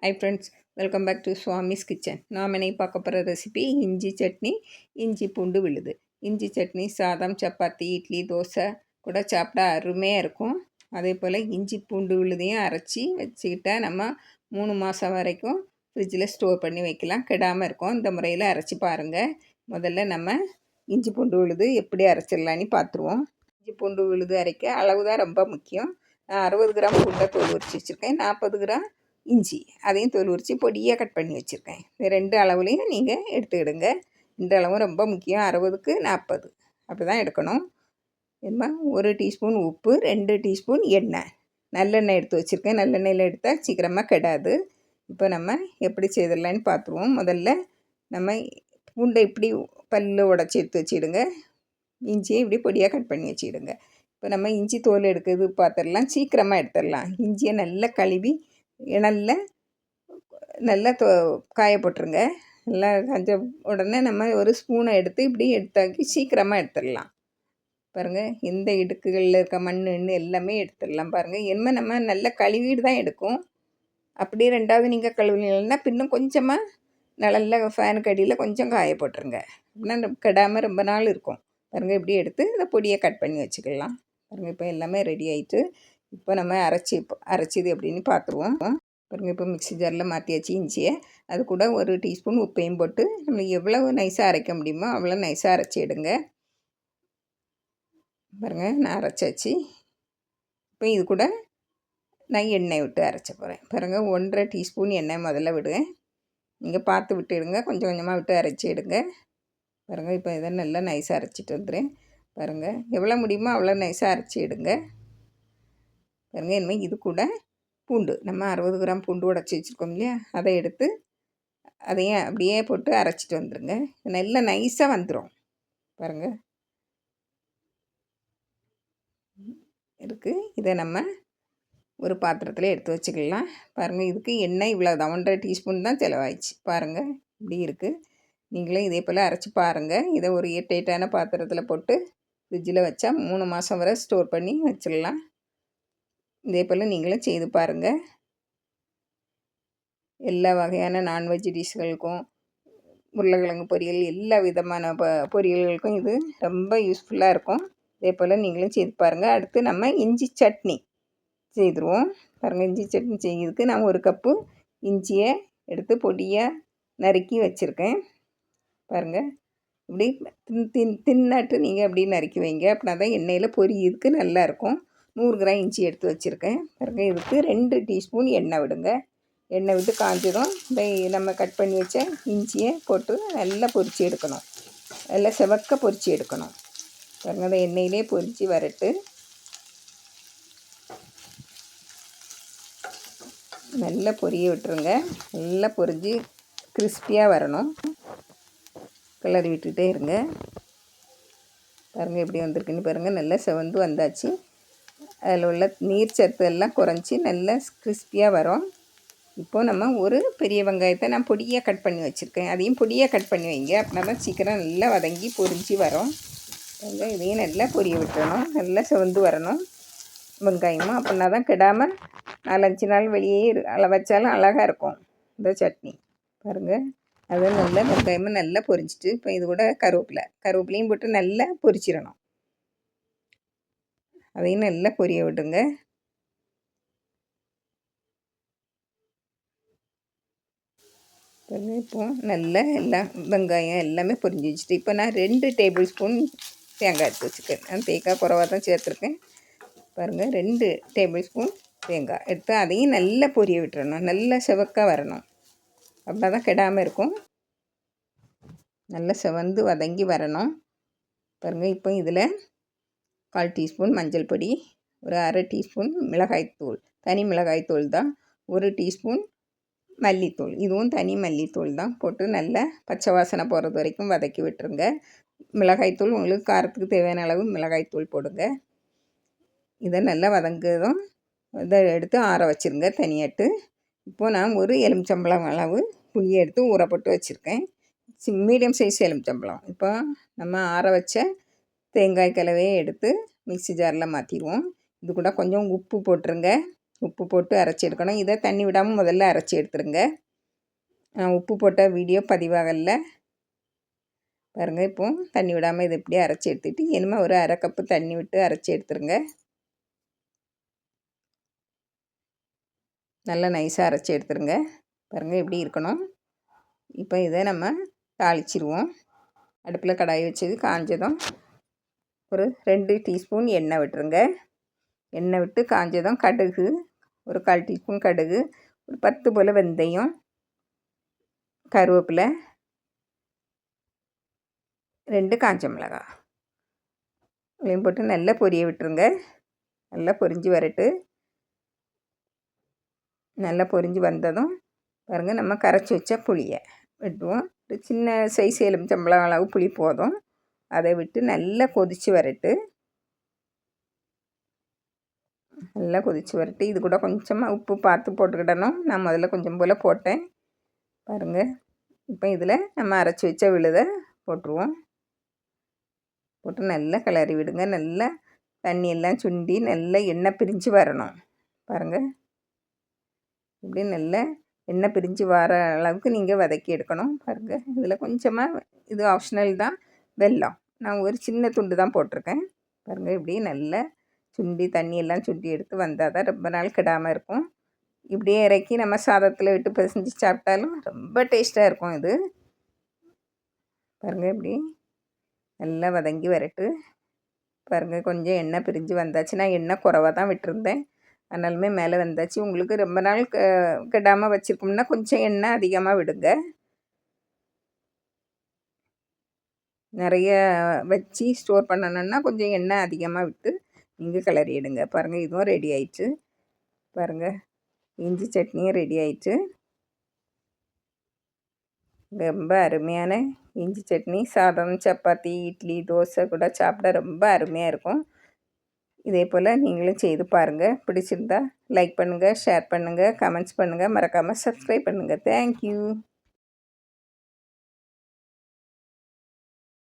High friends, welcome back to Swami's kitchen. நாம் இன்னைக்கு பார்க்க போகிற ரெசிபி இஞ்சி சட்னி. இஞ்சி பூண்டு விழுது. இஞ்சி சட்னி சாதம், சப்பாத்தி, இட்லி, தோசை கூட சாப்பிட்டா அருமையாக இருக்கும். அதே போல் இஞ்சி பூண்டு விழுதையும் அரைச்சி வச்சுக்கிட்டா நம்ம 3 மாதம் வரைக்கும் ஃப்ரிட்ஜில் ஸ்டோர் பண்ணி வைக்கலாம், கெடாமல் இருக்கும். இந்த முறையில் அரைச்சி பாருங்கள். முதல்ல நம்ம இஞ்சி பூண்டு விழுது எப்படி அரைச்சிடலான்னு பார்த்துருவோம். இஞ்சி பூண்டு விழுது அரைக்க அளவு தான் ரொம்ப முக்கியம். நான் 60 கிராம் பூண்டை தோல் உரித்து வச்சுருக்கேன். 40 கிராம் இஞ்சி அதையும் தோல் உரித்து பொடியாக கட் பண்ணி வச்சுருக்கேன். இந்த 2 அளவுலையும் நீங்கள் எடுத்துக்கிடுங்க. இந்த அளவும் ரொம்ப முக்கியம். 60க்கு 40 அப்படி தான் எடுக்கணும். என்ன 1 டீஸ்பூன் உப்பு, 2 டீஸ்பூன் எண்ணெய், நல்லெண்ணெய் எடுத்து வச்சுருக்கேன். நல்லெண்ணெயில் எடுத்தால் சீக்கிரமாக கெடாது. இப்போ நம்ம எப்படி செய்திடலான்னு பார்த்துருவோம். முதல்ல நம்ம பூண்டை இப்படி பல்லு உடச்சி எடுத்து வச்சுடுங்க. இஞ்சியை இப்படி பொடியாக கட் பண்ணி வச்சுக்கிடுங்க. இப்போ நம்ம இஞ்சி தோல் எடுக்கிறது பார்த்துடலாம், சீக்கிரமாக எடுத்துடலாம். இஞ்சியை நல்லா கழுவி இணலில் நல்லா காய போட்டுருங்க. நல்லா காஞ்ச உடனே நம்ம ஒரு ஸ்பூனை எடுத்து இப்படி எடுத்தாக்கி சீக்கிரமாக எடுத்துடலாம். பாருங்கள், எந்த இடுக்குகளில் இருக்க மண் எல்லாமே எடுத்துடலாம். பாருங்கள், என்ன நம்ம நல்லா கழுவிட்டு தான் எடுக்கும். அப்படியே ரெண்டாவது நீங்கள் கழுவினா பின்னும் கொஞ்சமாக நல்ல ஃபேனுக்கு அடியில் கொஞ்சம் காய போட்டுருங்க. அப்படின்னா கெடாமல் ரொம்ப நாள் இருக்கும். பாருங்கள், இப்படி எடுத்து இந்த பொடியை கட் பண்ணி வச்சுக்கலாம். பாருங்கள், இப்போ எல்லாமே ரெடி ஆகிட்டு இப்போ நம்ம அரைச்சிது அப்படின்னு பார்த்துருவோம். பாருங்கள், இப்போ மிக்ஸி ஜாரில் மாற்றியாச்சு இஞ்சியை. அது கூட 1 டீஸ்பூன் உப்பையும் போட்டு நம்ம எவ்வளவு நைஸாக அரைக்க முடியுமோ அவ்வளோ நைஸாக அரைச்சி எடுங்க. பாருங்கள், நான் அரைச்சாச்சு. இப்போ இது கூட நான் எண்ணெய் விட்டு அரைச்ச போகிறேன். பாருங்கள், 1.5 டீஸ்பூன் எண்ணெய் முதல்ல விடுவேன். நீங்கள் பார்த்து விட்டுடுங்க, கொஞ்சம் கொஞ்சமாக விட்டு அரைச்சி எடுங்க. பாருங்கள், இப்போ இதை நல்லா நைஸாக அரைச்சிட்டு வந்துடுறேன். பாருங்கள், எவ்வளோ முடியுமோ அவ்வளோ நைஸாக அரைச்சி எடுங்க. பாருங்கள், இனிமேல் இது கூட பூண்டு நம்ம 60 கிராம் பூண்டு உடச்சி வச்சுருக்கோம் இல்லையா, அதை எடுத்து அதையும் அப்படியே போட்டு அரைச்சிட்டு வந்துடுங்க. நல்லா நைஸாக வந்துடும். பாருங்கள் இருக்குது. இதை நம்ம ஒரு பாத்திரத்தில் எடுத்து வச்சுக்கலாம். பாருங்கள், இதுக்கு எண்ணெய் இவ்வளோ தான், 1.5 டீஸ்பூன் தான் செலவாயிடுச்சு. பாருங்கள், இப்படி இருக்குது. நீங்களும் இதே போல் அரைச்சி பாருங்கள். இதை ஒரு ஏர்டைட்டான பாத்திரத்தில் போட்டு ஃப்ரிட்ஜில் வச்சா 3 மாதம் வரை ஸ்டோர் பண்ணி வச்சிடலாம். இதே போல் நீங்களும் செய்து பாருங்கள். எல்லா வகையான நான்வெஜ் டிஷ்களுக்கும், உருளைக்கிழங்கு பொரியல், எல்லா விதமான பொரியல்களுக்கும் இது ரொம்ப யூஸ்ஃபுல்லாக இருக்கும். இதே போல் நீங்களும் செய்து பாருங்கள். அடுத்து நம்ம இஞ்சி சட்னி செய்துருவோம். பாருங்கள், இஞ்சி சட்னி செய்கிறதுக்கு நான் 1 கப்பு இஞ்சியை எடுத்து பொடியாக நறுக்கி வச்சுருக்கேன். பாருங்கள், இப்படி தின்னாட்டு நீங்கள் அப்படி நறுக்கி வைங்க. அப்படின்னா தான் எண்ணெயில் பொரியதுக்கு நல்லாயிருக்கும். 100 கிராம் இஞ்சி எடுத்து வச்சுருக்கேன். பாருங்கள், இதுக்கு 2 டீஸ்பூன் எண்ணெய் விடுங்க. எண்ணெய் விட்டு காஞ்சதும் இந்த நம்ம கட் பண்ணி வச்ச இஞ்சியை போட்டு நல்லா பொரித்து எடுக்கணும். நல்லா செவக்க பொரித்து எடுக்கணும். பாருங்கள், அந்த எண்ணெயிலே பொரித்து வரட்டு. நல்லா பொரிய விட்டுருங்க. நல்லா பொரிஞ்சு கிறிஸ்பியாக வரணும். கிளறி விட்டுகிட்டே இருங்க. பாருங்கள், எப்படி வந்திருக்குன்னு பாருங்கள். நல்லா செவந்து வந்தாச்சு. அதில் உள்ள நீர் சத்து எல்லாம் குறைஞ்சி நல்லா கிறிஸ்பியாக வரும். இப்போது நம்ம ஒரு பெரிய வெங்காயத்தை நான் பொடியாக கட் பண்ணி வச்சுருக்கேன். அதையும் பொடியாக கட் பண்ணி வைங்க. அப்படின்னா தான் சீக்கிரம் நல்லா வதங்கி பொரிஞ்சு வரும். இதையும் நல்லா பொரிய விட்டுறணும். நல்லா செவந்து வரணும் வெங்காயமும். அப்படின்னா தான் கெடாமல் 4-5 நாள் வெளியே வச்சாலும் அழகாக இருக்கும் இந்த சட்னி. பாருங்கள், அது நல்லா வெங்காயமும் நல்லா பொரிஞ்சிட்டு இப்போ இது கூட கருவேப்பிலையும் போட்டு நல்லா பொரிச்சிடணும். அதையும் நல்லா பொரிய விடுங்க. இப்போ நல்லா எல்லாம் வெங்காயம் எல்லாமே பொரிஞ்சு வச்சுட்டு இப்போ நான் 2 டேபிள் ஸ்பூன் தேங்காய் எடுத்து வச்சுருக்கேன். நான் தேங்காய் குறைவாக தான் சேர்த்துருக்கேன். பாருங்கள், 2 டேபிள் ஸ்பூன் தேங்காய் எடுத்து அதையும் நல்லா பொரிய விட்டுறணும். நல்லா செவக்காக வரணும். அப்படின்னா தான் கெடாமல் இருக்கும். நல்லா செவந்து வதங்கி வரணும். பாருங்கள், இப்போ இதில் 1/4 டீஸ்பூன் மஞ்சள் பொடி, ஒரு 1/2 டீஸ்பூன் மிளகாய்த்தூள், தனி மிளகாய்த்தூள் தான், 1 டீஸ்பூன் மல்லித்தூள், இதுவும் தனி மல்லித்தூள் தான், போட்டு நல்லா பச்சை வாசனை போகிறது வரைக்கும் வதக்கி விட்டுருங்க. மிளகாய்த்தூள் உங்களுக்கு காரத்துக்கு தேவையான அளவு மிளகாய்த்தூள் போடுங்க. இதை நல்லா வதங்குறதும் இதை எடுத்து ஆற வச்சுருங்க தனியாட்டு. இப்போது நான் ஒரு எலுமிச்சம்பழம் அளவு புளியை எடுத்து ஊற போட்டு வச்சுருக்கேன். மீடியம் சைஸ் எலுமிச்சம்பழம். இப்போ நம்ம ஆற வச்ச தேங்காய் கலவையை எடுத்து மிக்ஸி ஜாரில் மாற்றிடுவோம். இது கூட கொஞ்சம் உப்பு போட்டுருங்க. உப்பு போட்டு அரைச்சி எடுக்கணும். இதை தண்ணி விடாமல் முதல்ல அரைச்சி எடுத்துருங்க. உப்பு போட்ட வீடியோ பதிவாகல பாருங்கள். இப்போது தண்ணி விடாமல் இதை இப்படியே அரைச்சி எடுத்துகிட்டு இனிமேல் ஒரு அரை கப்பு தண்ணி விட்டு அரைச்சி எடுத்துருங்க. நல்லா நைஸாக அரைச்சி எடுத்துருங்க. பாருங்கள் இப்படி இருக்கணும். இப்போ இதை நம்ம தாளிச்சிடுவோம். அடுப்பில் கடாய் வச்சது காஞ்சதும் ஒரு 2 டீஸ்பூன் எண்ணெய் விட்டுருங்க. எண்ணெய் விட்டு காஞ்சதும் கடுகு ஒரு 1/4 டீஸ்பூன் கடுகு, ஒரு 10 போல் வெந்தயம், கருவேப்பிலை, 2 காஞ்ச மிளகாய் இதையும் போட்டு நல்லா பொரிய விட்டுருங்க. நல்லா பொரிஞ்சு வரட்டு. நல்லா பொரிஞ்சு வந்ததும் பாருங்கள் நம்ம கரைச்சி வச்ச புளியை விட்டுவோம். ஒரு சின்ன சைஸ் எலுமிச்சம்பழம் அளவு புளி போதும். அதை விட்டு நல்லா கொதித்து வரட்டு. நல்லா கொதித்து வரட்டு. இது கூட கொஞ்சமாக உப்பு பார்த்து போட்டுக்கிடணும். நான் முதல்ல கொஞ்சம் போல் போட்டேன் பாருங்கள். இப்போ இதில் நம்ம அரைச்சி வச்ச விழுதை போட்டுருவோம். போட்டு நல்லா கிளறி விடுங்க. நல்லா தண்ணியெல்லாம் சுண்டி நல்லா எண்ணெய் பிரிஞ்சு வரணும் பாருங்கள். இப்படி நல்லா எண்ணெய் பிரிஞ்சு வர அளவுக்கு நீங்கள் வதக்கி எடுக்கணும் பாருங்கள். இதில் கொஞ்சமாக இது ஆப்ஷனல் தான், வெல்லம் நான் ஒரு சின்ன துண்டு தான் போட்டிருக்கேன் பாருங்கள். இப்படி நல்லா சுண்டி தண்ணியெல்லாம் சுண்டி எடுத்து வந்தால் தான் ரொம்ப நாள் கெடாமல் இருக்கும். இப்படியே இறக்கி நம்ம சாதத்தில் விட்டு பிசைஞ்சு சாப்பிட்டாலும் ரொம்ப டேஸ்ட்டாக இருக்கும். இது பாருங்கள் இப்படி நல்லா வதங்கி வரட்டு. பாருங்கள் கொஞ்சம் எண்ணெய் பிரிஞ்சு வந்தாச்சு. நான் எண்ணெய் குறைவாக தான் விட்டுருந்தேன், அதனாலுமே மேலே வந்தாச்சு. உங்களுக்கு ரொம்ப நாள் கெடாமல் வச்சுருக்கோம்னா கொஞ்சம் எண்ணெய் அதிகமாக விடுங்க. நிறைய வச்சு ஸ்டோர் பண்ணணுன்னா கொஞ்சம் எண்ணெய் அதிகமாக விட்டு நீங்கள் கிளறி எடுங்க. பாருங்கள் இதுவும் ரெடி ஆயிடுச்சு. பாருங்கள் இஞ்சி சட்னியும் ரெடி ஆயிடுச்சு. ரொம்ப அருமையான இஞ்சி சட்னி சாதம், சப்பாத்தி, இட்லி, தோசை கூட சாப்பிட ரொம்ப அருமையாக இருக்கும். இதே போல் நீங்களும் செய்து பாருங்கள். பிடிச்சிருந்தா லைக் பண்ணுங்கள், ஷேர் பண்ணுங்கள், கமெண்ட்ஸ் பண்ணுங்கள், மறக்காமல் சப்ஸ்கிரைப் பண்ணுங்கள். தேங்க்யூ.